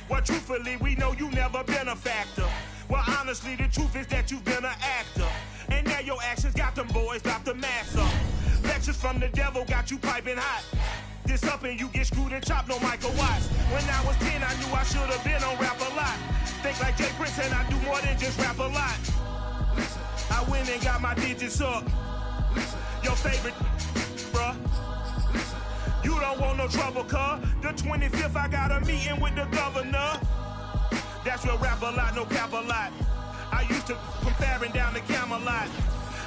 Well, truthfully, we know you never been a factor. Well, honestly, the truth is that you've been an actor. And now your actions got them boys drop the mask up. Lectures from the devil got you piping hot. This up and you get screwed and chopped, no Michael Watts. When I was 10, I knew I should have been on Rap a Lot. Think like Jay Prince and I do more than just rap a lot. I went and got my digits up. Your favorite, bruh. You don't want no trouble, cuz. The 25th, I got a meeting with the governor. That's real rap a lot, no cap a lot. I used to come faring down the Camelot.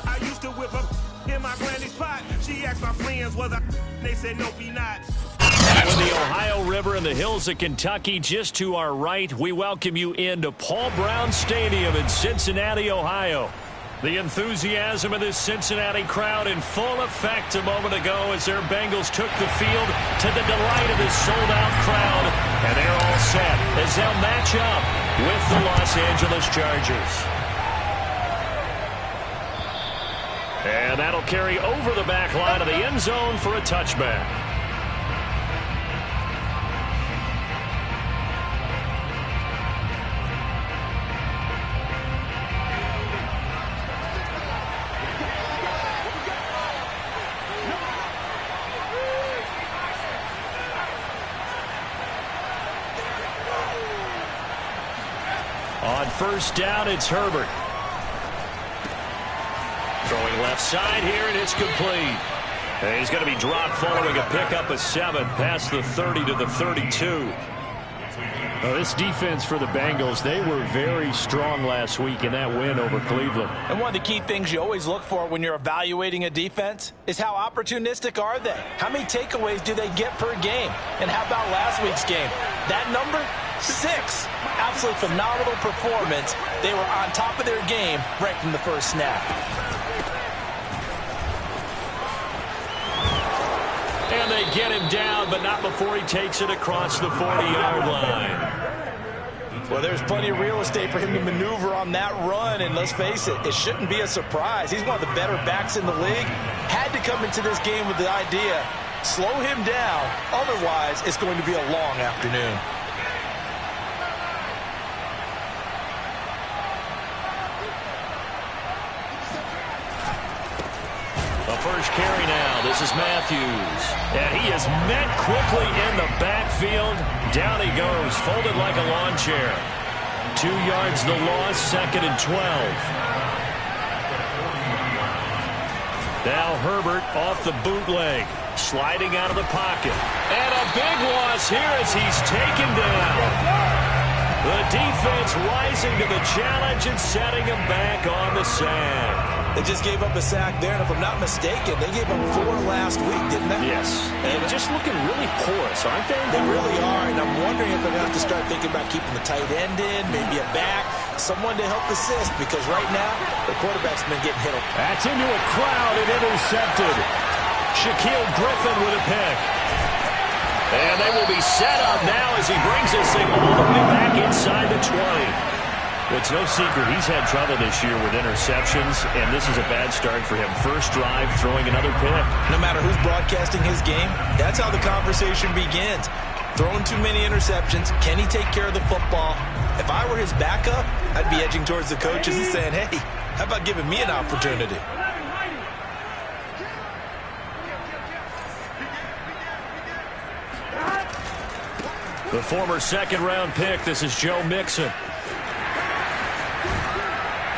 I used to whip up in my granny's pot. She asked my friends, was I? They said, nope, he not. With the Ohio River and the hills of Kentucky just to our right, we welcome you into Paul Brown Stadium in Cincinnati, Ohio. The enthusiasm of this Cincinnati crowd in full effect a moment ago as their Bengals took the field to the delight of this sold-out crowd. And they're all set as they'll match up with the Los Angeles Chargers. And that'll carry over the back line of the end zone for a touchback. On first down, it's Herbert. Throwing left side here, and it's complete. And he's going to be dropped following a pickup of 7 past the 30 to the 32. Well, this defense for the Bengals, they were very strong last week in that win over Cleveland. And one of the key things you always look for when you're evaluating a defense is how opportunistic are they? How many takeaways do they get per game? And how about last week's game? That number? 6. Absolutely phenomenal performance. They were on top of their game right from the first snap. And they get him down, but not before he takes it across the 40-yard line. Well, there's plenty of real estate for him to maneuver on that run, and let's face it, it shouldn't be a surprise. He's one of the better backs in the league. Had to come into this game with the idea, slow him down, otherwise it's going to be a long afternoon. First carry now. This is Matthews. And he is met quickly in the backfield. Down he goes, folded like a lawn chair. 2 yards the loss, 2nd and 12. Now Herbert off the bootleg, sliding out of the pocket. And a big loss here as he's taken down. The defense rising to the challenge and setting him back on the sack. They just gave up a sack there, and if I'm not mistaken, they gave up 4 last week, didn't they? Yes. And just looking really porous, aren't they? They really are, and I'm wondering if they're going to have to start thinking about keeping the tight end in, maybe a back, someone to help assist, because right now, the quarterback's been getting hit. That's into a crowd and intercepted. Shaquille Griffin with a pick. And they will be set up now as he brings this thing all the way back inside the 20. It's no secret he's had trouble this year with interceptions, and this is a bad start for him. First drive, throwing another pick. No matter who's broadcasting his game, that's how the conversation begins. Throwing too many interceptions, can he take care of the football? If I were his backup, I'd be edging towards the coaches and saying, hey, how about giving me an opportunity? The former second-round pick, this is Joe Mixon.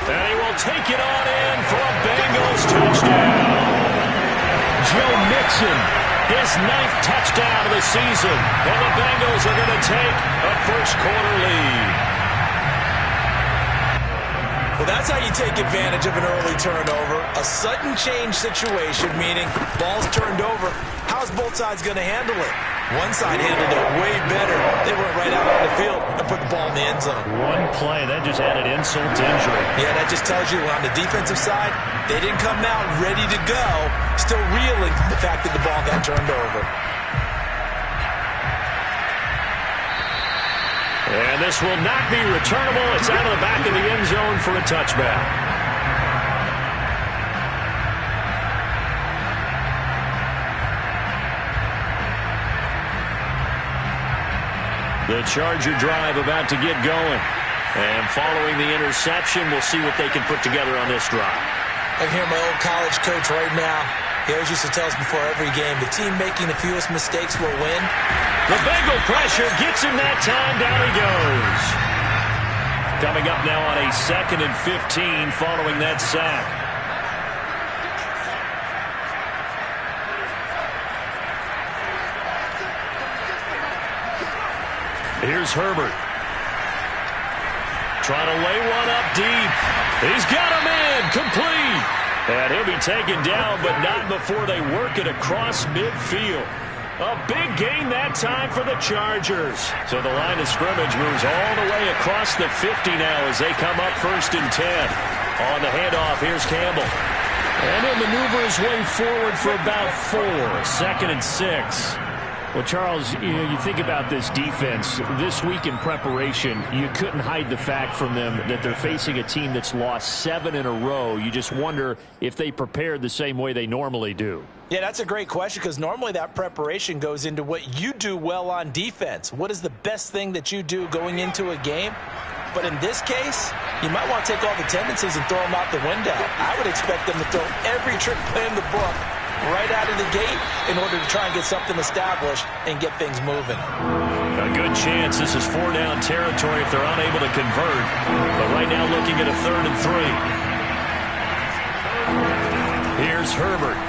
And he will take it on in for a Bengals touchdown. Joe Mixon, his 9th touchdown of the season. And the Bengals are going to take a first-quarter lead. Well, that's how you take advantage of an early turnover. A sudden change situation, meaning ball's turned over. How's both sides going to handle it? One side handled it way better. They went right out on the field and put the ball in the end zone. One play, that just added insult to injury. Yeah, that just tells you on the defensive side, they didn't come out ready to go, still reeling from the fact that the ball got turned over. And this will not be returnable. It's out of the back of the end zone for a touchback. The Charger drive about to get going. And following the interception, we'll see what they can put together on this drive. I hear my old college coach right now. He always used to tell us before every game, the team making the fewest mistakes will win. The Bengal pressure gets him that time. Down he goes. Coming up now on a 2nd and 15 following that sack. Here's Herbert. Trying to lay one up deep. He's got him in. Complete. And he'll be taken down, but not before they work it across midfield. A big gain that time for the Chargers. So the line of scrimmage moves all the way across the 50 now as they come up 1st and 10. On the handoff, here's Campbell. And he'll maneuver his way forward for about 4. 2nd and 6. Well, Charles, you think about this defense. This week in preparation, you couldn't hide the fact from them that they're facing a team that's lost 7 in a row. You just wonder if they prepared the same way they normally do. Yeah, that's a great question because normally that preparation goes into what you do well on defense. What is the best thing that you do going into a game? But in this case, you might want to take all the tendencies and throw them out the window. I would expect them to throw every trick play in the book right out of the gate in order to try and get something established and get things moving. A good chance this is 4-down territory if they're unable to convert. But right now looking at a 3rd and 3. Here's Herbert.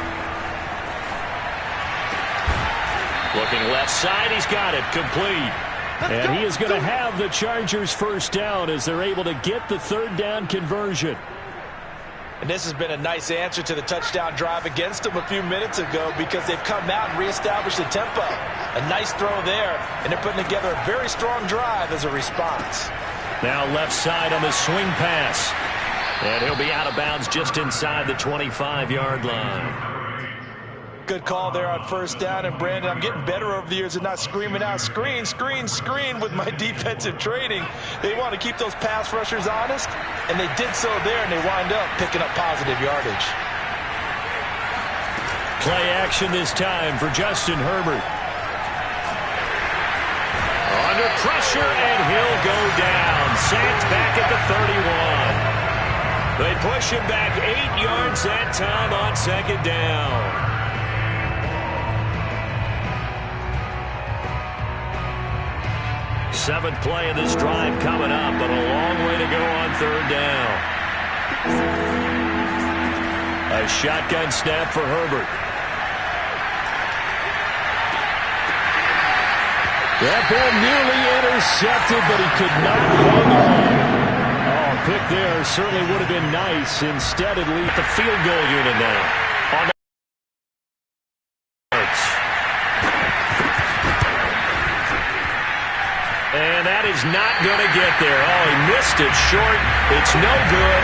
Looking left side, he's got it. Complete. And he is going to have the Chargers 1st down as they're able to get the 3rd down conversion. And this has been a nice answer to the touchdown drive against them a few minutes ago because they've come out and reestablished the tempo. A nice throw there, and they're putting together a very strong drive as a response. Now left side on the swing pass. And he'll be out of bounds just inside the 25-yard line. Good call there on 1st down. And, Brandon, I'm getting better over the years of not screaming out, screen, screen, screen with my defensive training. They want to keep those pass rushers honest, and they did so there, and they wind up picking up positive yardage. Play action this time for Justin Herbert. Under pressure, and he'll go down. Sacked back at the 31. They push him back 8 yards that time on 2nd down. 7th play of this drive coming up, but a long way to go on 3rd down. A shotgun snap for Herbert. That ball nearly intercepted, but he could not hang on. Oh, a pick there certainly would have been nice. Instead, it leads the field goal unit now. And that is not going to get there. Oh, he missed it short. It's no good.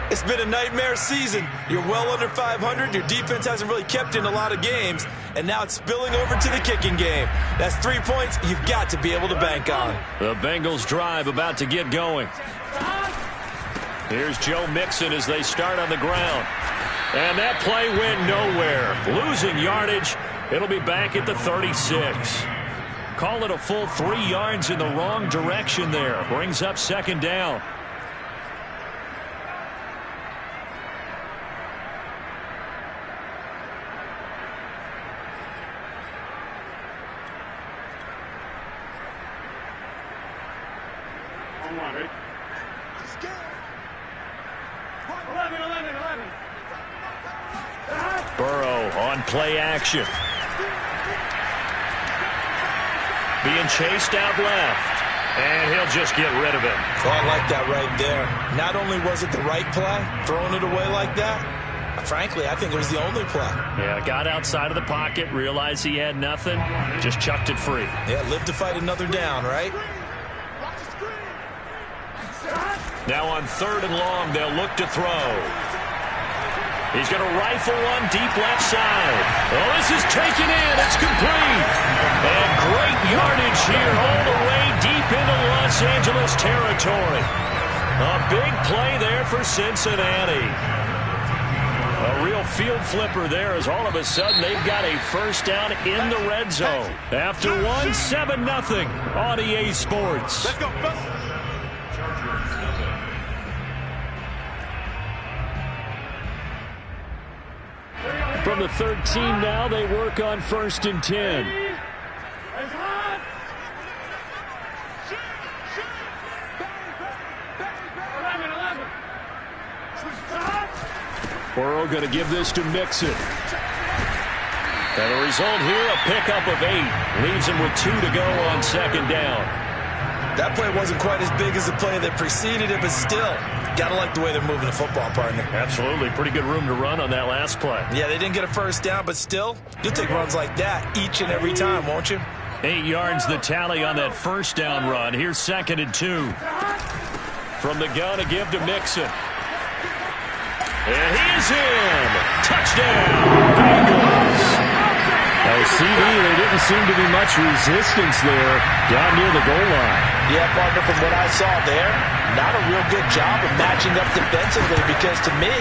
It's been a nightmare season. You're well under 500. Your defense hasn't really kept in a lot of games. And now it's spilling over to the kicking game. That's 3 points you've got to be able to bank on. The Bengals drive about to get going. Here's Joe Mixon as they start on the ground. And that play went nowhere. Losing yardage. It'll be back at the 36. Call it a full 3 yards in the wrong direction there. Brings up 2nd down. Burrow on play action. Being chased out left. And he'll just get rid of it. Oh, I like that right there. Not only was it the right play, throwing it away like that, frankly, I think it was the only play. Yeah, got outside of the pocket, realized he had nothing, just chucked it free. Yeah, live to fight another down, right? Now on 3rd and long, they'll look to throw. He's going to rifle one deep left side. Oh, this is taken in. It's complete. And great yardage here all the way deep into Los Angeles territory. A big play there for Cincinnati. A real field flipper there as all of a sudden they've got a first down in the red zone. After 7-0 on EA Sports. Let's go. From the 13 now, they work on 1st and 10. Burrow going to give this to Mixon. And the result here, a pickup of 8. Leaves him with 2 to go on 2nd down. That play wasn't quite as big as the play that preceded it, but still, gotta like the way they're moving the football, partner. Absolutely. Pretty good room to run on that last play. Yeah, they didn't get a first down, but still, you'll take runs like that each and every time, won't you? 8 yards the tally on that first down run. Here's 2nd and 2. From the gun to give to Mixon. And he is in. Touchdown, Bengals. CD, there didn't seem to be much resistance there down near the goal line. Yeah, partner, from what I saw there, not a real good job of matching up defensively because to me,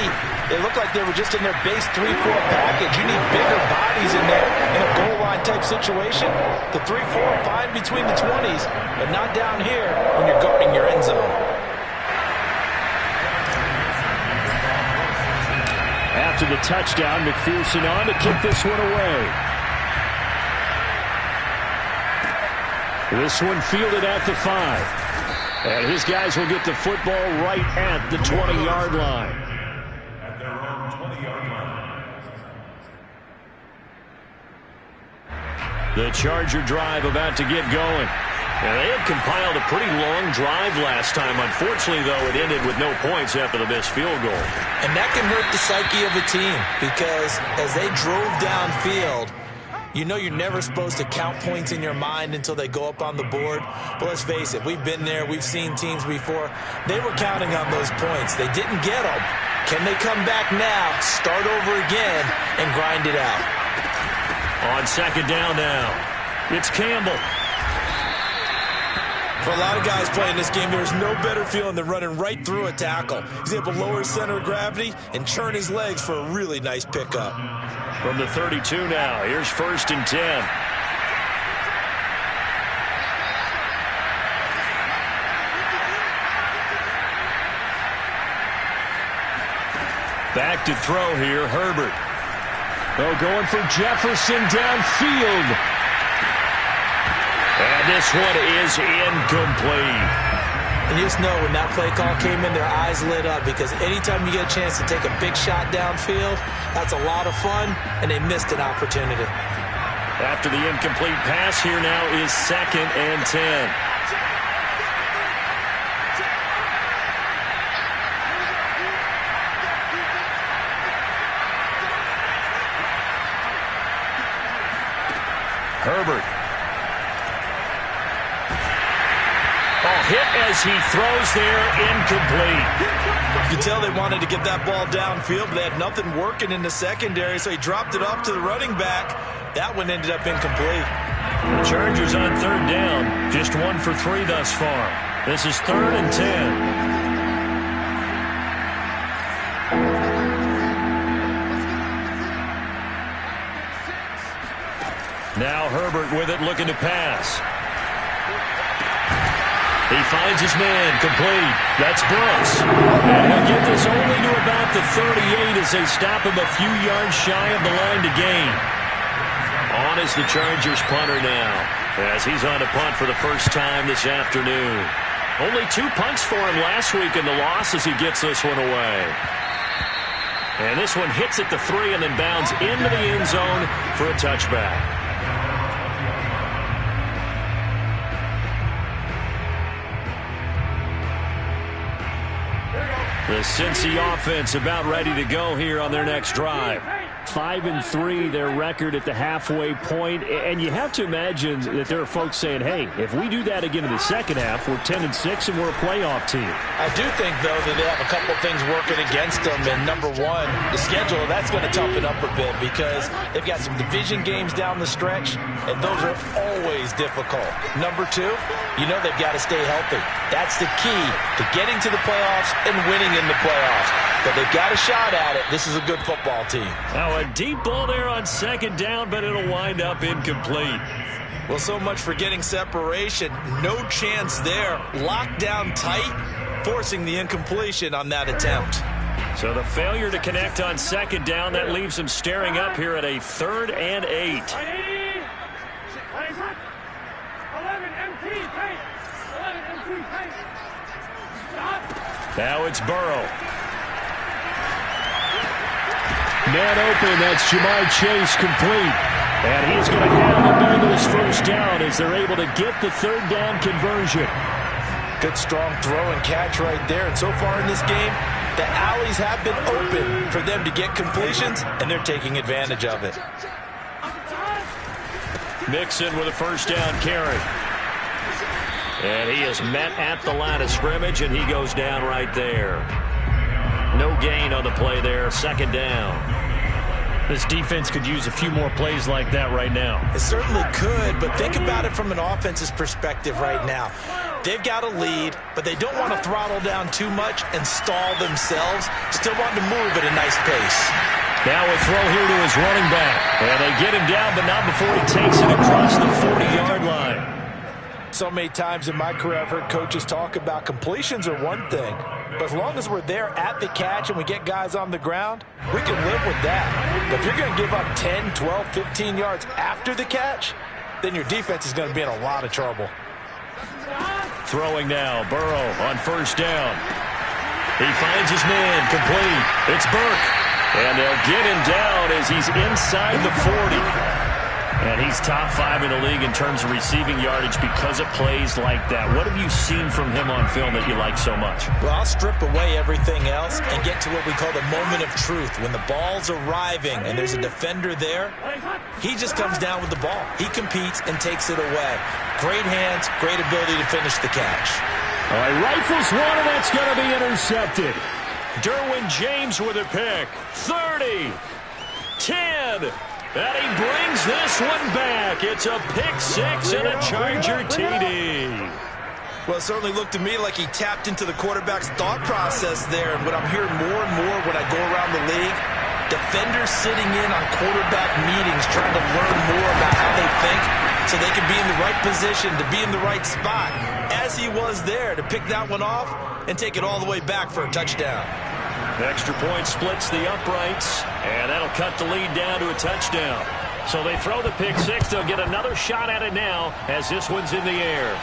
it looked like they were just in their base 3-4 package. You need bigger bodies in there in a goal line type situation. The 3-4 fine between the 20s, but not down here when you're guarding your end zone. After the touchdown, McPherson on to kick this one away. This one fielded at the 5. And his guys will get the football right at the 20-yard line. At their own 20-yard line. The Charger drive about to get going. And they had compiled a pretty long drive last time. Unfortunately, though, it ended with no points after the missed field goal. And that can hurt the psyche of a team because as they drove downfield, you know you're never supposed to count points in your mind until they go up on the board. But let's face it, we've been there. We've seen teams before. They were counting on those points. They didn't get them. Can they come back now, start over again, and grind it out? On 2nd down now, it's Campbell. For a lot of guys playing this game, there's no better feeling than running right through a tackle. He's able to lower his center of gravity and churn his legs for a really nice pickup. From the 32 now, here's 1st and 10. Back to throw here, Herbert. Oh, going for Jefferson downfield. And this one is incomplete. And you just know when that play call came in, their eyes lit up because anytime you get a chance to take a big shot downfield, that's a lot of fun, and they missed an opportunity. After the incomplete pass, here now is 2nd and 10. Herbert. Hit as he throws there, incomplete. You can tell they wanted to get that ball downfield, but they had nothing working in the secondary, so he dropped it off to the running back. That one ended up incomplete. The Chargers on 3rd down, just 1 for 3 thus far. This is 3rd and 10. Now Herbert with it, looking to pass. He finds his man, complete. That's Brooks. And he'll get this only to about the 38 as they stop him a few yards shy of the line to gain. On is the Chargers punter now, as he's on a punt for the first time this afternoon. Only 2 punts for him last week in the loss as he gets this one away. And this one hits at the 3 and then bounds into the end zone for a touchback. The Cincy offense about ready to go here on their next drive. 5-3, their record at the halfway point. And you have to imagine that there are folks saying, hey, if we do that again in the second half, we're 10-6 and we're a playoff team. I do think, though, that they have a couple things working against them. And number one, the schedule, that's going to toughen up a bit because they've got some division games down the stretch, and those are always difficult. Number two, you know they've got to stay healthy. That's the key to getting to the playoffs and winning in the playoffs. But they've got a shot at it. This is a good football team. Now a deep ball there on second down, but it'll wind up incomplete. Well, so much for getting separation. No chance there. Locked down tight, forcing the incompletion on that attempt. So the failure to connect on second down, that leaves him staring up here at a 3rd and 8. Now it's Burrow. Man open, that's Jamar Chase complete. And he's going to have the Bengals first down as they're able to get the 3rd down conversion. Good strong throw and catch right there. And so far in this game, the alleys have been open for them to get completions, and they're taking advantage of it. Mixon with a first down carry. And he is met at the line of scrimmage, and he goes down right there. No gain on the play there, 2nd down. This defense could use a few more plays like that right now. It certainly could, but think about it from an offense's perspective right now. They've got a lead, but they don't want to throttle down too much and stall themselves. Still want to move at a nice pace. Now a throw here to his running back. And they get him down, but not before he takes it across the 40-yard line. So many times in my career I've heard coaches talk about completions are one thing, but as long as we're there at the catch and we get guys on the ground, we can live with that. But if you're going to give up 10, 12, 15 yards after the catch, then your defense is going to be in a lot of trouble. Throwing now, Burrow on first down. He finds his man, complete. It's Burke. And they'll get him down as he's inside the 40. And he's top 5 in the league in terms of receiving yardage because of plays like that. What have you seen from him on film that you like so much? Well, I'll strip away everything else and get to what we call the moment of truth. When the ball's arriving and there's a defender there, he just comes down with the ball. He competes and takes it away. Great hands, great ability to finish the catch. All right, rifles one, and that's going to be intercepted. Derwin James with a pick. 30, 10. And he brings this one back. It's a pick-6 and a Charger TD. Well, it certainly looked to me like he tapped into the quarterback's thought process there. And what I'm hearing more and more when I go around the league, defenders sitting in on quarterback meetings trying to learn more about how they think so they can be in the right position to be in the right spot, as he was there to pick that one off and take it all the way back for a touchdown. The extra point splits the uprights, and that'll cut the lead down to a touchdown. So they throw the pick-6. They'll get another shot at it now as this one's in the air.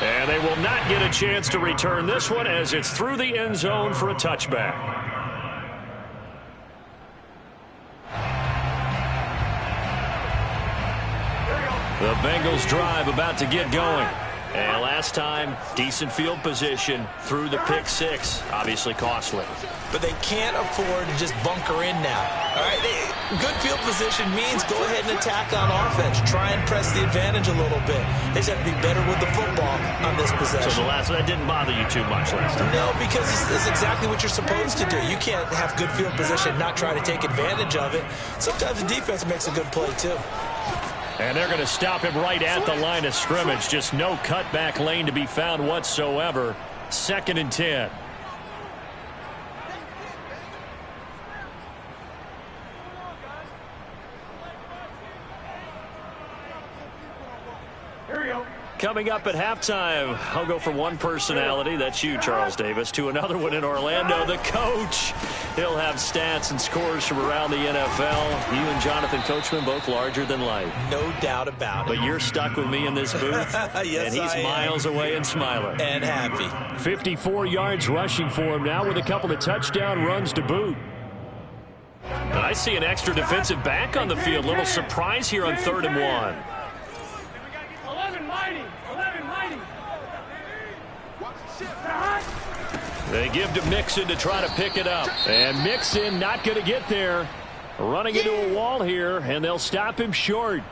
And they will not get a chance to return this one as it's through the end zone for a touchback. The Bengals drive about to get going. And last time, decent field position through the pick-6. Obviously costly. But they can't afford to just bunker in now. All right, good field position means go ahead and attack on offense. Try and press the advantage a little bit. They just have to be better with the football on this possession. So that didn't bother you too much last time? No, because it's exactly what you're supposed to do. You can't have good field position and not try to take advantage of it. Sometimes the defense makes a good play, too. And they're going to stop him right at the line of scrimmage. Just no cutback lane to be found whatsoever. 2nd and 10. Here we go. Coming up at halftime, I'll go from one personality, that's you, Charles Davis, to another one in Orlando, the coach. He'll have stats and scores from around the NFL. You and Jonathan Coachman, both larger than life. No doubt about it. But you're stuck with me in this booth, yes, and he's miles away and smiling. And happy. 54 yards rushing for him now with a couple of touchdown runs to boot. And I see an extra defensive back on the field. Little surprise here on 3rd and 1. They give to Mixon to try to pick it up. And Mixon not going to get there. Running into a wall here, and they'll stop him short.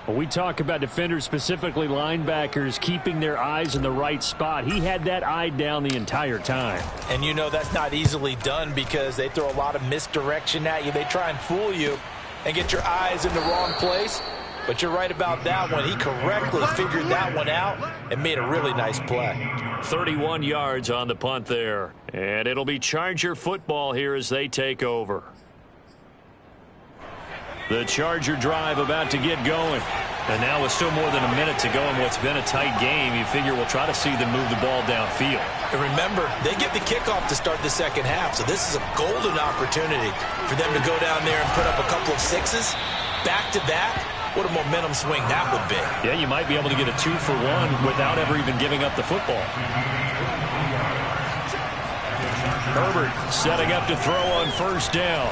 When we talk about defenders, specifically linebackers, keeping their eyes in the right spot, he had that eye down the entire time. And you know that's not easily done because they throw a lot of misdirection at you. They try and fool you and get your eyes in the wrong place. But you're right about that one. He correctly figured that one out and made a really nice play. 31 yards on the punt there. And it'll be Charger football here as they take over. The Charger drive about to get going. And now with still more than a minute to go in what's been a tight game, you figure we'll try to see them move the ball downfield. And remember, they get the kickoff to start the second half, so this is a golden opportunity for them to go down there and put up a couple of sixes back-to-back. What a momentum swing that would be. Yeah, you might be able to get a 2-for-1 without ever even giving up the football. Herbert setting up to throw on first down.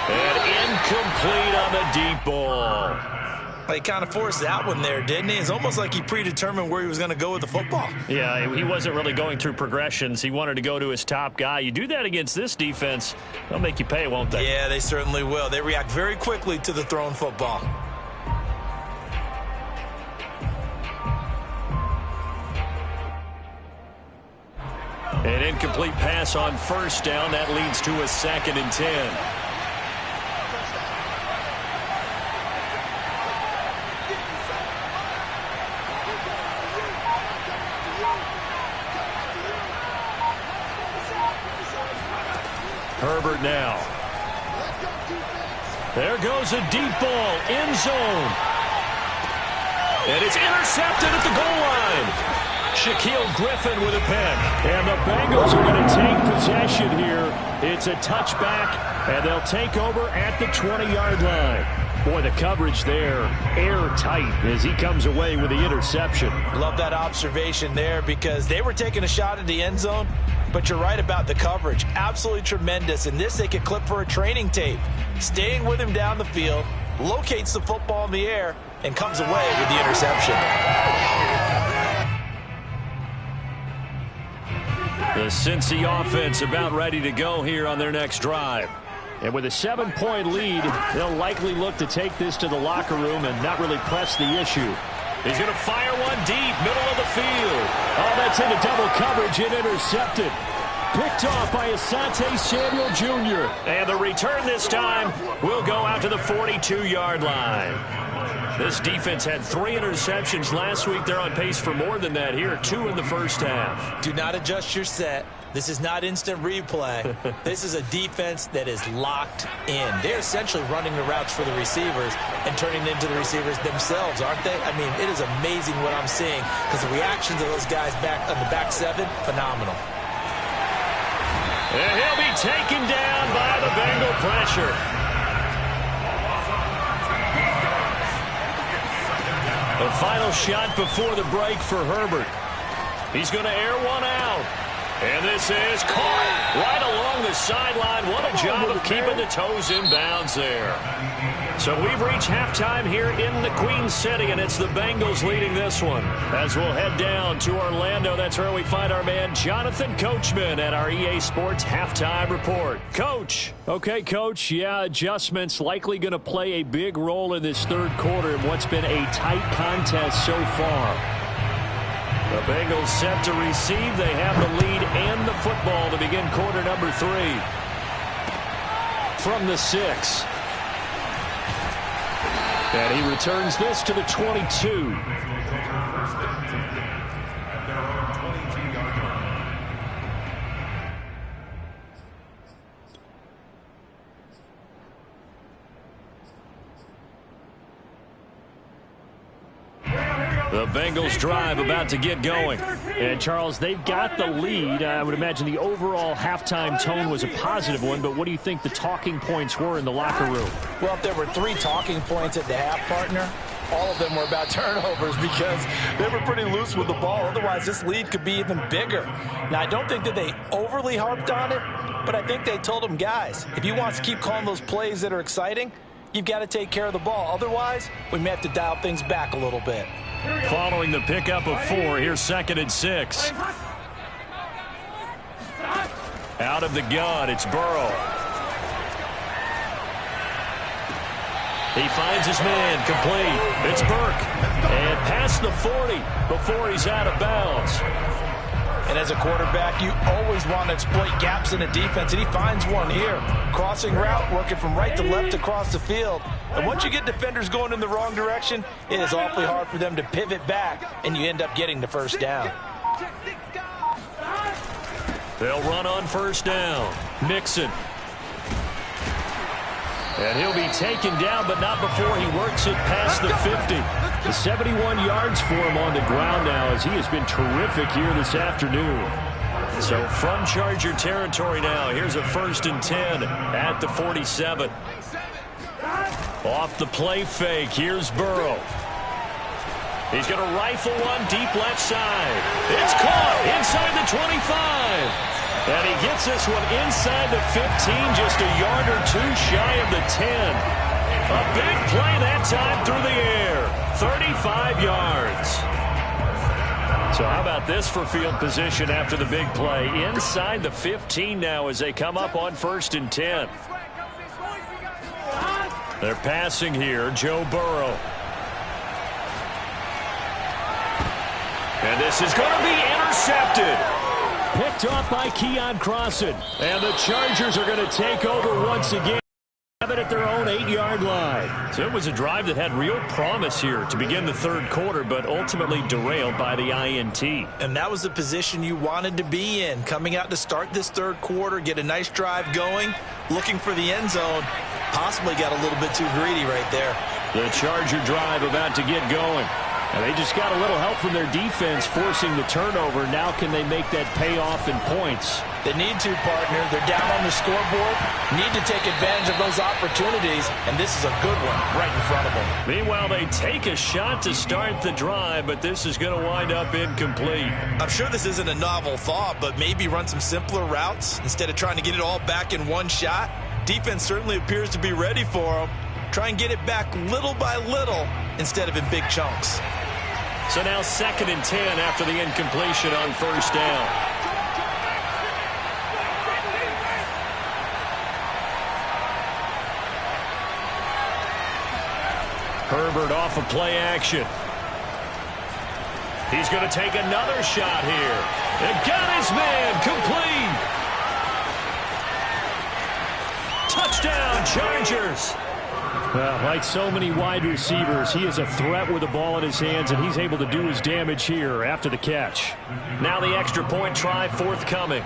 And incomplete on the deep ball. He kind of forced that one there, didn't he? It's almost like he predetermined where he was going to go with the football. Yeah, he wasn't really going through progressions. He wanted to go to his top guy. You do that against this defense, they'll make you pay, won't they? Yeah, they certainly will. They react very quickly to the thrown football. An incomplete pass on first down. That leads to a 2nd and 10. Herbert now. There goes a deep ball, end zone. And it's intercepted at the goal line. Shaquille Griffin with a pick. And the Bengals are going to take possession here. It's a touchback, and they'll take over at the 20-yard line. Boy, the coverage there, airtight as he comes away with the interception. Love that observation there because they were taking a shot at the end zone, but you're right about the coverage. Absolutely tremendous. And this they could clip for a training tape. Staying with him down the field, locates the football in the air, and comes away with the interception. The Cincy offense about ready to go here on their next drive. And with a 7-point lead, they'll likely look to take this to the locker room and not really press the issue. He's going to fire one deep, middle of the field. Oh, that's into double coverage and intercepted. Picked off by Asante Samuel Jr. And the return this time will go out to the 42-yard line. This defense had 3 interceptions last week. They're on pace for more than that here, 2 in the first half. Do not adjust your set. This is not instant replay. This is a defense that is locked in. They're essentially running the routes for the receivers and turning them into the receivers themselves, aren't they? I mean, it is amazing what I'm seeing because the reactions of those guys back on the back 7, phenomenal. And he'll be taken down by the Bengal pressure. The final shot before the break for Herbert. He's going to air one out. And this is caught right along the sideline. What a job of keeping the toes in bounds there. So we've reached halftime here in the Queen City, and it's the Bengals leading this one. As we'll head down to Orlando, that's where we find our man Jonathan Coachman at our EA Sports Halftime Report. Coach. Okay, Coach. Yeah, adjustments likely going to play a big role in this third quarter in what's been a tight contest so far. The Bengals set to receive. They have the lead and the football to begin quarter number 3. From the 6. And he returns this to the 22. The Bengals drive about to get going. And, Charles, they've got the lead. I would imagine the overall halftime tone was a positive one, but what do you think the talking points were in the locker room? Well, if there were 3 talking points at the half, partner, all of them were about turnovers because they were pretty loose with the ball. Otherwise, this lead could be even bigger. Now, I don't think that they overly harped on it, but I think they told them, guys, if you want to keep calling those plays that are exciting, you've got to take care of the ball. Otherwise, we may have to dial things back a little bit. Following the pickup of 4, here's 2nd and 6. Out of the gun, it's Burrow. He finds his man, complete. It's Burke. And past the 40 before he's out of bounds. And as a quarterback, you always want to exploit gaps in a defense, and he finds one here. Crossing route, working from right to left across the field. And once you get defenders going in the wrong direction, it is awfully hard for them to pivot back, and you end up getting the first down. They'll run on first down. Mixon. And he'll be taken down, but not before he works it past the 50. The 71 yards for him on the ground now, as he has been terrific here this afternoon. So from Charger territory now, here's a 1st and 10 at the 47. Off the play fake, here's Burrow. He's going to rifle one deep left side. It's caught inside the 25. And he gets this one inside the 15, just a yard or two shy of the 10. A big play that time through the air. 35 yards. So how about this for field position after the big play? Inside the 15 now as they come up on 1st and 10. They're passing here, Joe Burrow. And this is going to be intercepted. Picked off by Keon Crossan. And the Chargers are going to take over once again. Have it at their own 8-yard line. So it was a drive that had real promise here to begin the 3rd quarter, but ultimately derailed by the INT. And that was the position you wanted to be in. Coming out to start this 3rd quarter, get a nice drive going, looking for the end zone. Possibly got a little bit too greedy right there. The Charger drive about to get going. And they just got a little help from their defense forcing the turnover. Now can they make that pay off in points? They need to, partner. They're down on the scoreboard. Need to take advantage of those opportunities, and this is a good one right in front of them. Meanwhile, they take a shot to start the drive, but this is going to wind up incomplete. I'm sure this isn't a novel thought, but maybe run some simpler routes instead of trying to get it all back in one shot. Defense certainly appears to be ready for them. Try and get it back little by little instead of in big chunks. So now 2nd and 10 after the incompletion on 1st down. Herbert off of play action. He's going to take another shot here. And got his man complete. Touchdown, Chargers. Well, like so many wide receivers, he is a threat with the ball in his hands, and he's able to do his damage here after the catch. Now the extra point try forthcoming.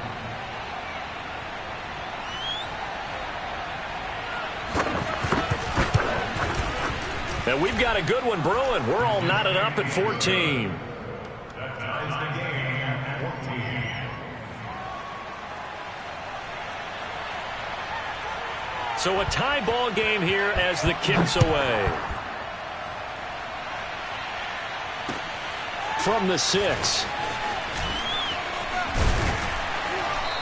And we've got a good one brewing. We're all knotted up at 14. So a tie ball game here as the kick's away. From the 6.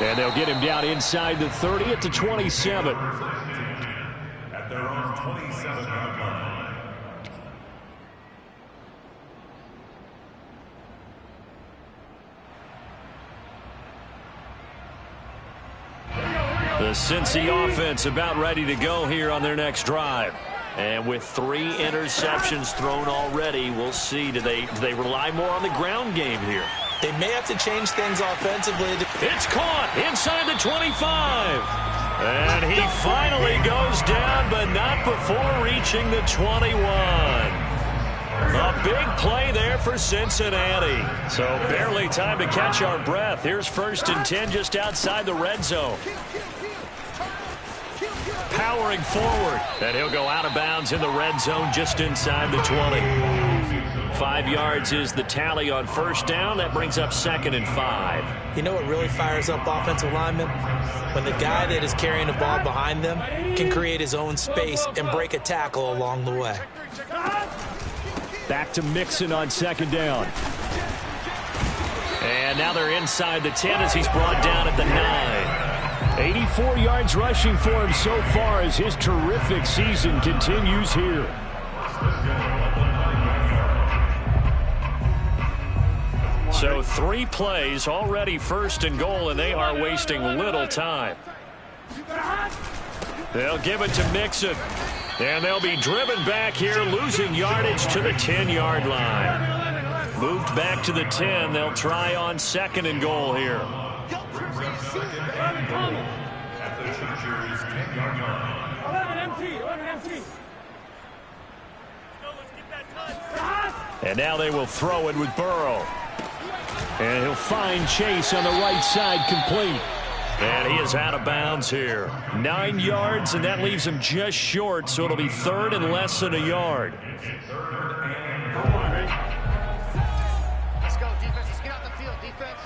And they'll get him down inside the 30 at the 27. At their own 27-yard line. The Cincy offense about ready to go here on their next drive. And with 3 interceptions thrown already, we'll see. Do they rely more on the ground game here? They may have to change things offensively. It's caught inside the 25. And he finally goes down, but not before reaching the 21. A big play there for Cincinnati. So barely time to catch our breath. Here's 1st and 10 just outside the red zone. Powering forward. And he'll go out of bounds in the red zone just inside the 20. 5 yards is the tally on 1st down. That brings up 2nd and 5. You know what really fires up offensive linemen? When the guy that is carrying the ball behind them can create his own space and break a tackle along the way. Back to Mixon on 2nd down. And now they're inside the 10 as he's brought down at the 9. 84 yards rushing for him so far as his terrific season continues here. So So 3 plays, already 1st and goal, and they are wasting little time. They'll give it to Mixon. And they'll be driven back here, losing yardage to the 10-yard line. Moved back to the 10. They'll try on 2nd and goal here. At the Chargers 10-yard line. 11 empty. And now they will throw it with Burrow. And he'll find Chase on the right side, complete. And he is out of bounds here. 9 yards, and that leaves him just short, so it'll be 3rd and less than a yard. Let's go, defense. Let's get out the field, defense.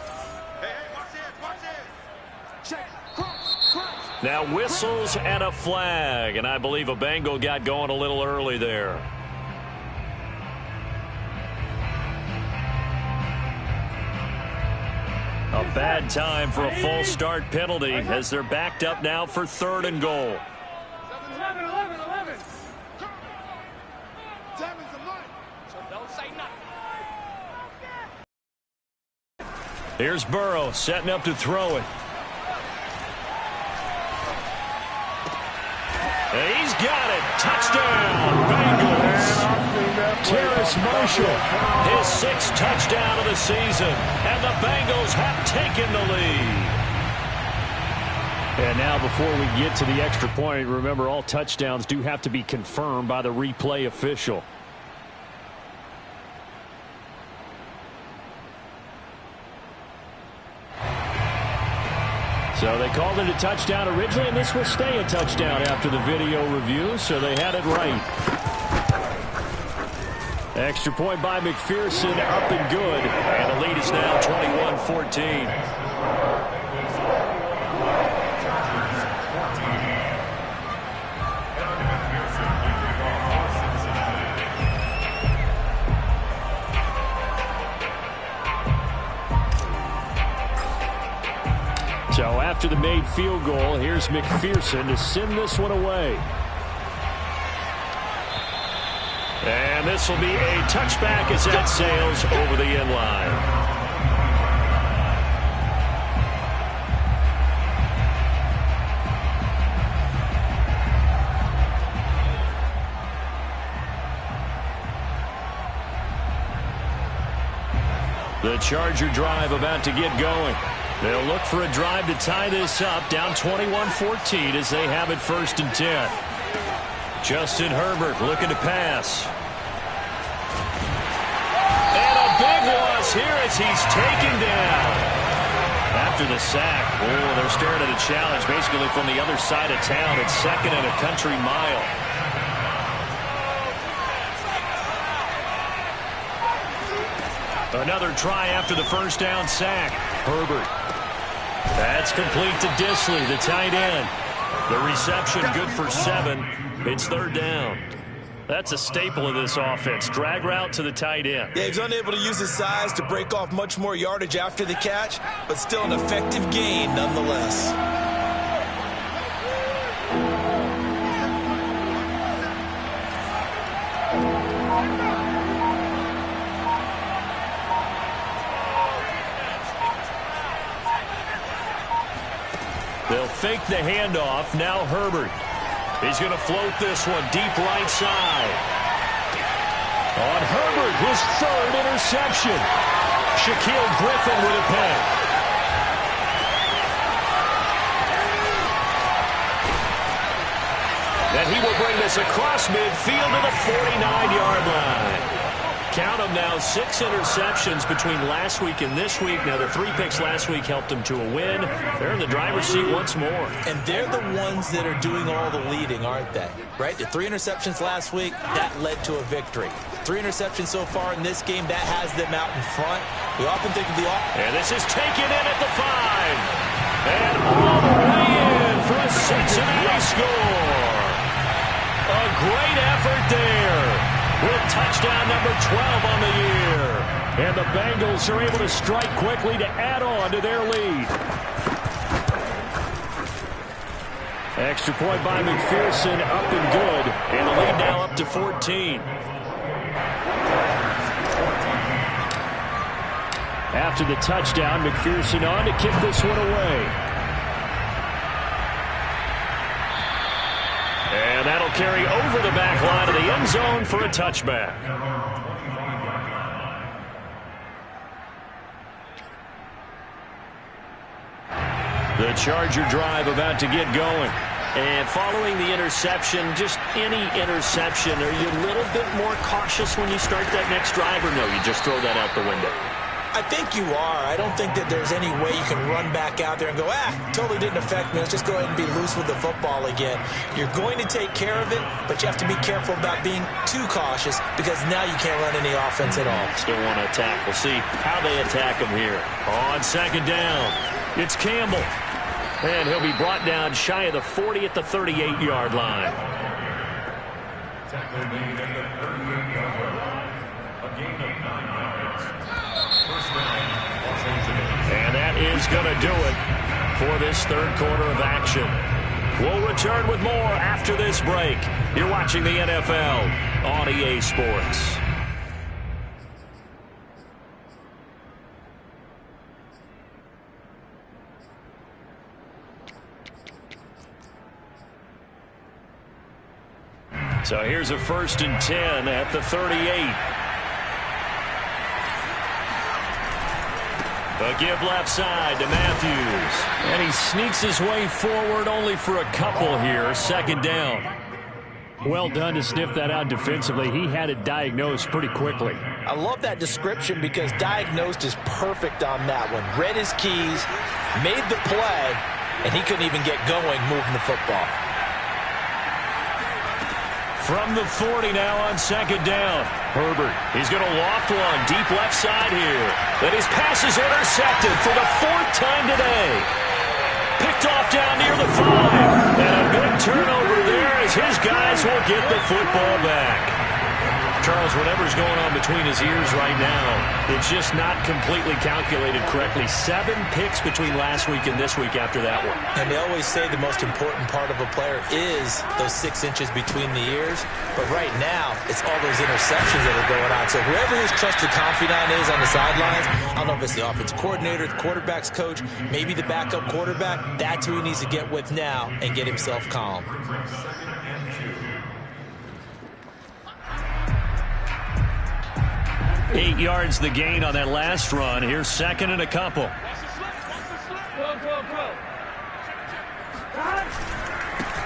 Hey, watch this. Check. Cross. Now whistles and a flag, and I believe a Bengal got going a little early there. A bad time for a false start penalty as they're backed up now for 3rd and goal. 11. So don't say nothing. Here's Burrow setting up to throw it. And he's got it. Touchdown, Bengals. Terrace Marshall, his 6th touchdown of the season, and the Bengals have taken the lead. And now before we get to the extra point, remember all touchdowns do have to be confirmed by the replay official. So they called it a touchdown originally, and this will stay a touchdown after the video review, so they had it right. Extra point by McPherson, up and good. And the lead is now 21-14. So after the made field goal, here's McPherson to send this one away. And this will be a touchback as that sails over the end line. The Charger drive about to get going. They'll look for a drive to tie this up, down 21-14 as they have it 1st and 10. Justin Herbert looking to pass. And a big loss here as he's taken down. After the sack, they're staring at a challenge basically from the other side of town. It's 2nd and a country mile. Another try after the 1st down sack. Herbert. That's complete to Disley, the tight end. The reception good for 7. It's 3rd down. That's a staple of this offense. Drag route to the tight end. Yeah, he's unable to use his size to break off much more yardage after the catch, but still an effective gain nonetheless. They'll fake the handoff. Now Herbert. He's going to float this one deep right side. On Herbert, his 3rd interception. Shaquille Griffin with a pick. And he will bring this across midfield to the 49-yard line. Count them now, 6 interceptions between last week and this week. Now, the 3 picks last week helped them to a win. They're in the driver's seat once more. And they're the ones that are doing all the leading, aren't they? Right? The 3 interceptions last week, that led to a victory. 3 interceptions so far in this game, that has them out in front. We often think of the And this is taken in at the 5. And all the way in for a Cincinnati score. A great effort there. With touchdown number 12 on the year. And the Bengals are able to strike quickly to add on to their lead. Extra point by McPherson, up and good. And the lead now up to 14. After the touchdown, McPherson on to kick this one away. And that'll carry over the back line of the end zone for a touchback. The Charger drive about to get going. And following the interception, just any interception, are you a little bit more cautious when you start that next drive, or no, you just throw that out the window? I think you are. I don't think that there's any way you can run back out there and go, totally didn't affect me. Let's just go ahead and be loose with the football again. You're going to take care of it, but you have to be careful about being too cautious because now you can't run any offense at all. Still want to attack. We'll see how they attack him here. On second down, it's Campbell. And he'll be brought down shy of the 40 at the 38-yard line. Tackle made at the 38-yard line. A gain of 9 yards. First down, Los Angeles. And that is going to do it for this third quarter of action. We'll return with more after this break. You're watching the NFL on EA Sports. So here's a 1st and 10 at the 38. A give left side to Matthews. And he sneaks his way forward only for a couple here. 2nd down. Well done to sniff that out defensively. He had it diagnosed pretty quickly. I love that description because diagnosed is perfect on that one. Read his keys, made the play, and he couldn't even get going moving the football. From the 40 now on 2nd down. Herbert, he's going to loft one deep left side here. But his pass is intercepted for the 4th time today. Picked off down near the 5. And a good turnover there as his guys will get the football back. Charles, whatever's going on between his ears right now, it's just not completely calculated correctly. 7 picks between last week and this week after that one. And they always say the most important part of a player is those 6 inches between the ears. But right now, it's all those interceptions that are going on. So whoever his trusted confidant is on the sidelines, I don't know if it's the offensive coordinator, the quarterback's coach, maybe the backup quarterback, that's who he needs to get with now and get himself calm. 8 yards the gain on that last run. Here's 2nd and a couple.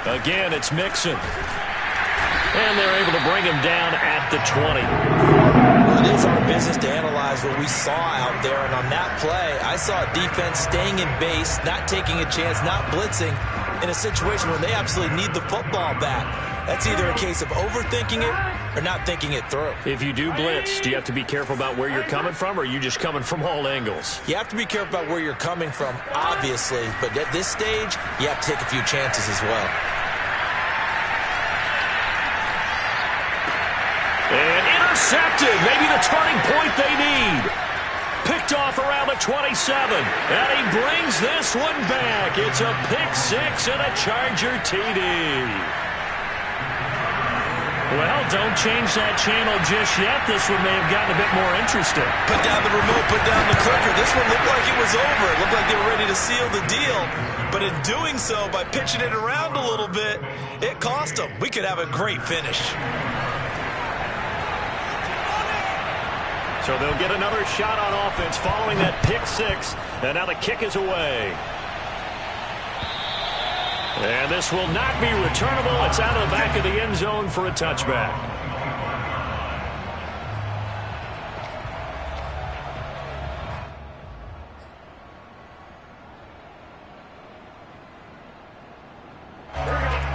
Again, it's Mixon. And they're able to bring him down at the 20. Well, it is our business to analyze what we saw out there. And on that play, I saw a defense staying in base, not taking a chance, not blitzing in a situation where they absolutely need the football back. That's either a case of overthinking it or not thinking it through. If you do blitz, do you have to be careful about where you're coming from, or are you just coming from all angles? You have to be careful about where you're coming from, obviously. But at this stage, you have to take a few chances as well. And intercepted. Maybe the turning point they need. Picked off around the 27. And he brings this one back. It's a pick-6 and a Charger TD. Well, don't change that channel just yet. This one may have gotten a bit more interesting. Put down the remote, put down the clicker. This one looked like it was over. It looked like they were ready to seal the deal. But in doing so, by pitching it around a little bit, it cost them. We could have a great finish. So they'll get another shot on offense following that pick-6. And now the kick is away. And this will not be returnable. It's out of the back of the end zone for a touchback.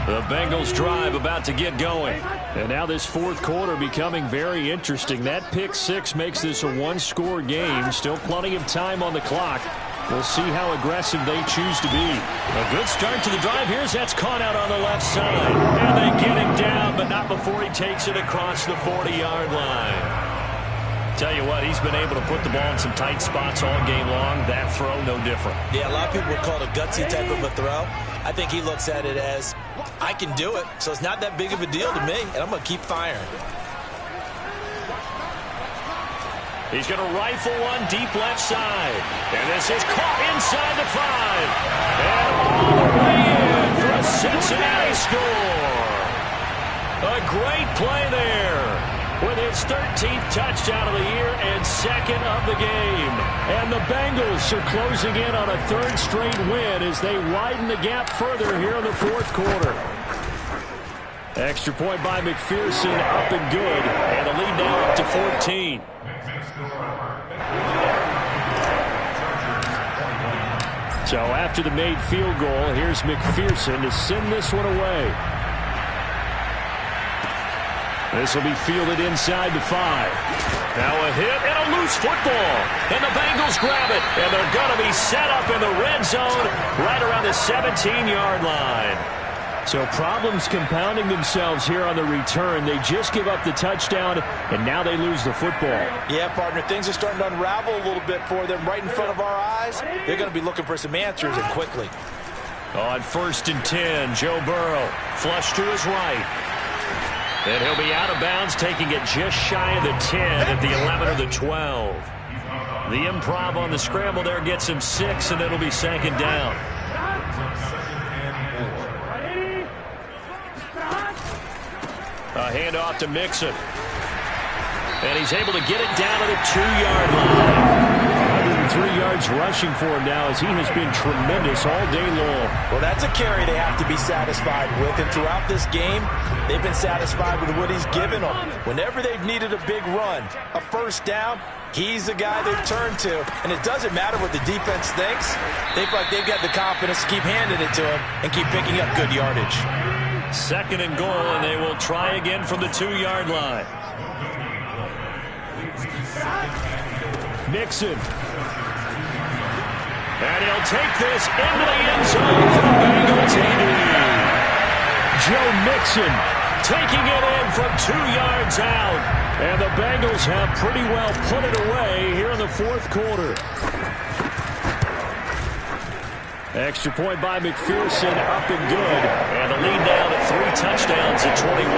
The Bengals drive about to get going. And now this 4th quarter becoming very interesting. That pick-6 makes this a one-score game. Still plenty of time on the clock. We'll see how aggressive they choose to be. A good start to the drive. Here's that's caught out on the left side. And they get him down, but not before he takes it across the 40-yard line. Tell you what, he's been able to put the ball in some tight spots all game long. That throw, no different. Yeah, a lot of people would call it a gutsy type of a throw. I think he looks at it as, I can do it, so it's not that big of a deal to me, and I'm going to keep firing. He's going to rifle one deep left side. And this is caught inside the 5. And all the way in for a Cincinnati score. A great play there with his 13th touchdown of the year and second of the game. And the Bengals are closing in on a 3rd straight win as they widen the gap further here in the 4th quarter. Extra point by McPherson, up and good. And the lead now up to 14. So after the made field goal, here's McPherson to send this one away. This will be fielded inside the 5. Now a hit and a loose football. And the Bengals grab it. And they're going to be set up in the red zone right around the 17-yard line. So problems compounding themselves here on the return. They just give up the touchdown, and now they lose the football. Yeah, partner, things are starting to unravel a little bit for them right in front of our eyes. They're going to be looking for some answers, and quickly. On 1st and 10, Joe Burrow flush to his right. And he'll be out of bounds, taking it just shy of the 10 at the 11 or the 12. The improv on the scramble there gets him 6, and it'll be 2nd down. A handoff to Mixon. And he's able to get it down to the 2-yard line. 103 yards rushing for him now as he has been tremendous all day long. Well, that's a carry they have to be satisfied with. And throughout this game, they've been satisfied with what he's given them. Whenever they've needed a big run, a 1st down, he's the guy they turn to. And it doesn't matter what the defense thinks. They feel like they've got the confidence to keep handing it to him and keep picking up good yardage. 2nd and goal, and they will try again from the 2-yard line. Mixon. And he'll take this into the end zone for the Bengals. Joe Mixon taking it in from 2 yards out. And the Bengals have pretty well put it away here in the 4th quarter. Extra point by McPherson, up and good. And the lead now to 3 touchdowns at 21.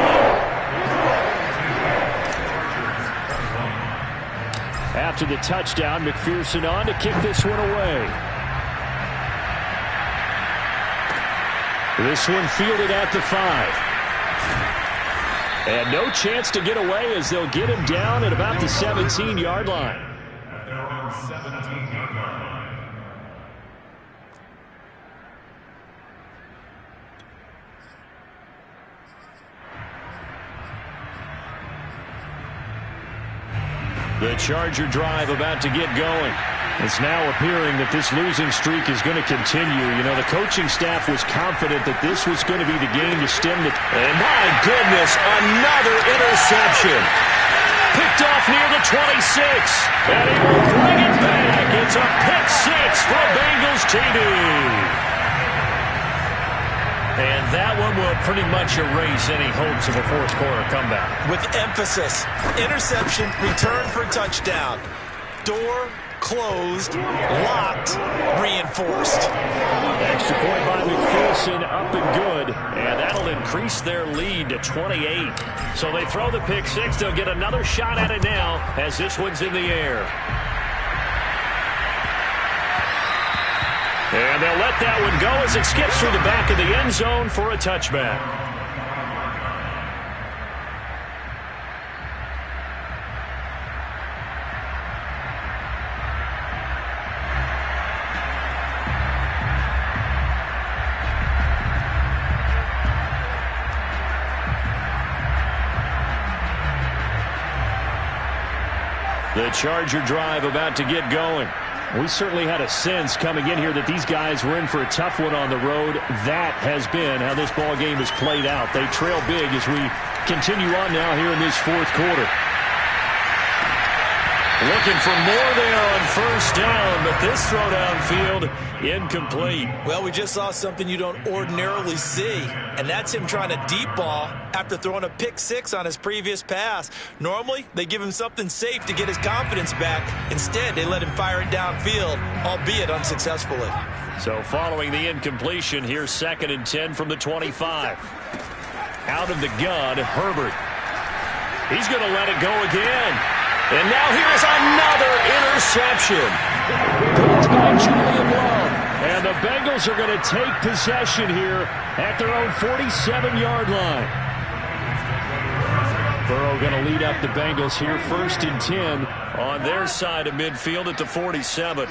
After the touchdown, McPherson on to kick this one away. This one fielded at the 5. And no chance to get away as they'll get him down at about the 17-yard line. The Charger drive about to get going. It's now appearing that this losing streak is going to continue. You know, the coaching staff was confident that this was going to be the game to stem the... And my goodness, another interception. Picked off near the 26. And he will bring it back. It's a pick 6 for Bengals TD. And that one will pretty much erase any hopes of a 4th quarter comeback. With emphasis, interception, return for touchdown. Door closed, locked, reinforced. Extra point by McPherson, up and good. And that'll increase their lead to 28. So they throw the pick 6. They'll get another shot at it now as this one's in the air. And they'll let that one go as it skips through the back of the end zone for a touchback. The Charger drive about to get going. We certainly had a sense coming in here that these guys were in for a tough one on the road. That has been how this ball game has played out. They trail big as we continue on now here in this 4th quarter. Looking for more there on 1st down, but this throw downfield incomplete. Well, we just saw something you don't ordinarily see, and that's him trying to deep ball after throwing a pick 6 on his previous pass. Normally, they give him something safe to get his confidence back. Instead, they let him fire it downfield, albeit unsuccessfully. So following the incompletion, here's 2nd and 10 from the 25. Out of the gun, Herbert. He's going to let it go again. And now here's another interception. Picked by Julian Love. And the Bengals are going to take possession here at their own 47-yard line. Burrow going to lead up the Bengals here, 1st and 10 on their side of midfield at the 47.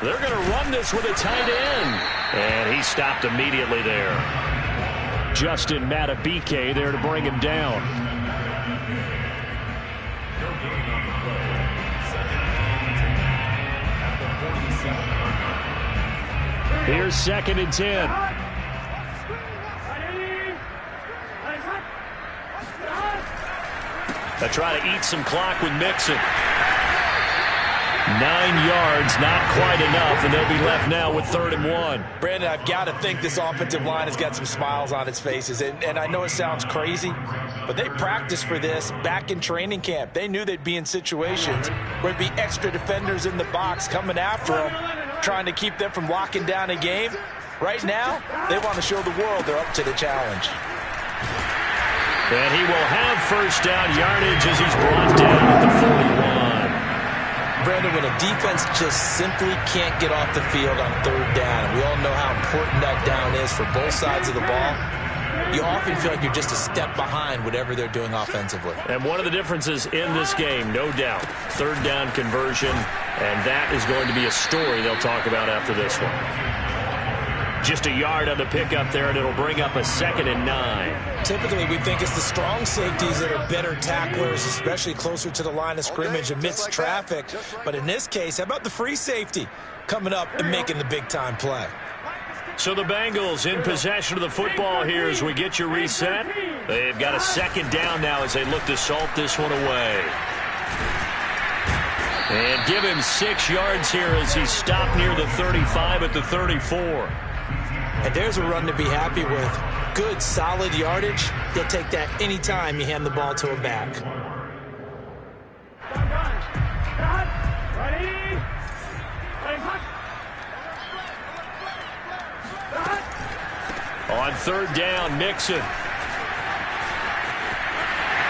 They're going to run this with a tight end. And he stopped immediately there. Justin Matabike there to bring him down. Here's 2nd and 10. They try to eat some clock with Mixon. 9 yards, not quite enough, and they'll be left now with 3rd and 1. Brandon, I've got to think this offensive line has got some smiles on its faces. And I know it sounds crazy, but they practiced for this back in training camp. They knew they'd be in situations where there'd be extra defenders in the box coming after them, trying to keep them from locking down a game. Right now, they want to show the world they're up to the challenge. And he will have 1st down yardage as he's brought down at the 41. Brandon, when a defense just simply can't get off the field on 3rd down, and we all know how important that down is for both sides of the ball, you often feel like you're just a step behind whatever they're doing offensively. And one of the differences in this game, no doubt, 3rd down conversion, and that is going to be a story they'll talk about after this one. Just a yard on the pickup there, and it'll bring up a 2nd and 9. Typically, we think it's the strong safeties that are better tacklers, especially closer to the line of scrimmage amidst traffic. But in this case, how about the free safety coming up and making the big-time play? So the Bengals in possession of the football here as we get you reset. They've got a 2nd down now as they look to salt this one away. And give him 6 yards here as he's stopped near the 35 at the 34. And there's a run to be happy with. Good, solid yardage. He'll take that anytime you hand the ball to a back. On 3rd down, Mixon.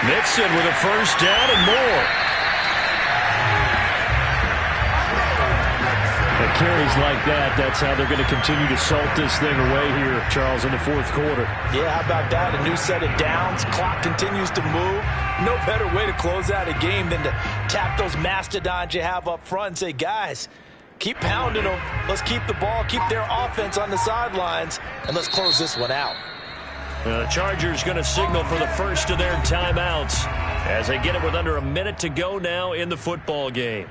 Mixon with a 1st down and more. Carries like that, that's how they're going to continue to salt this thing away here, Charles, in the 4th quarter. Yeah, how about that? A new set of downs. Clock continues to move. No better way to close out a game than to tap those mastodons you have up front and say, guys, keep pounding them. Let's keep the ball, keep their offense on the sidelines, and let's close this one out. The Chargers going to signal for the first of their timeouts as they get it with under a minute to go now in the football game.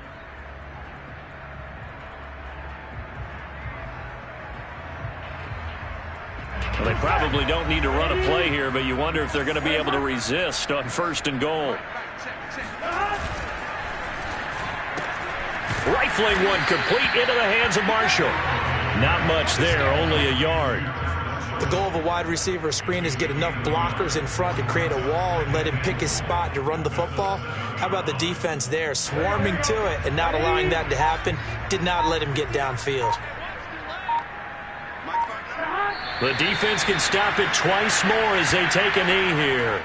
Well, they probably don't need to run a play here, but you wonder if they're going to be able to resist on 1st and goal. Rifling one complete into the hands of Marshall. Not much there, only a yard. The goal of a wide receiver screen is get enough blockers in front to create a wall and let him pick his spot to run the football. How about the defense there, swarming to it and not allowing that to happen? Did not let him get downfield. The defense can stop it twice more as they take a knee here.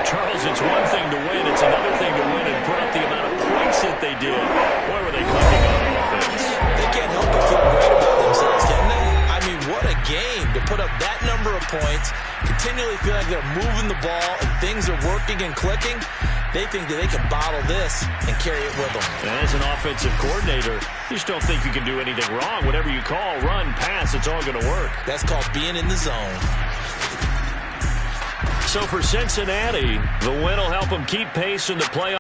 Charles, it's one thing to win, it's another thing to win and put up the amount of points that they did. Boy, were they clicking on offense. They can't help but feel great about themselves, can they? I mean, what a game to put up that number of points, continually feel like they're moving the ball and things are working and clicking. They think that they can bottle this and carry it with them. And as an offensive coordinator, you just don't think you can do anything wrong. Whatever you call, run, pass, it's all going to work. That's called being in the zone. So for Cincinnati, the win will help them keep pace in the playoffs.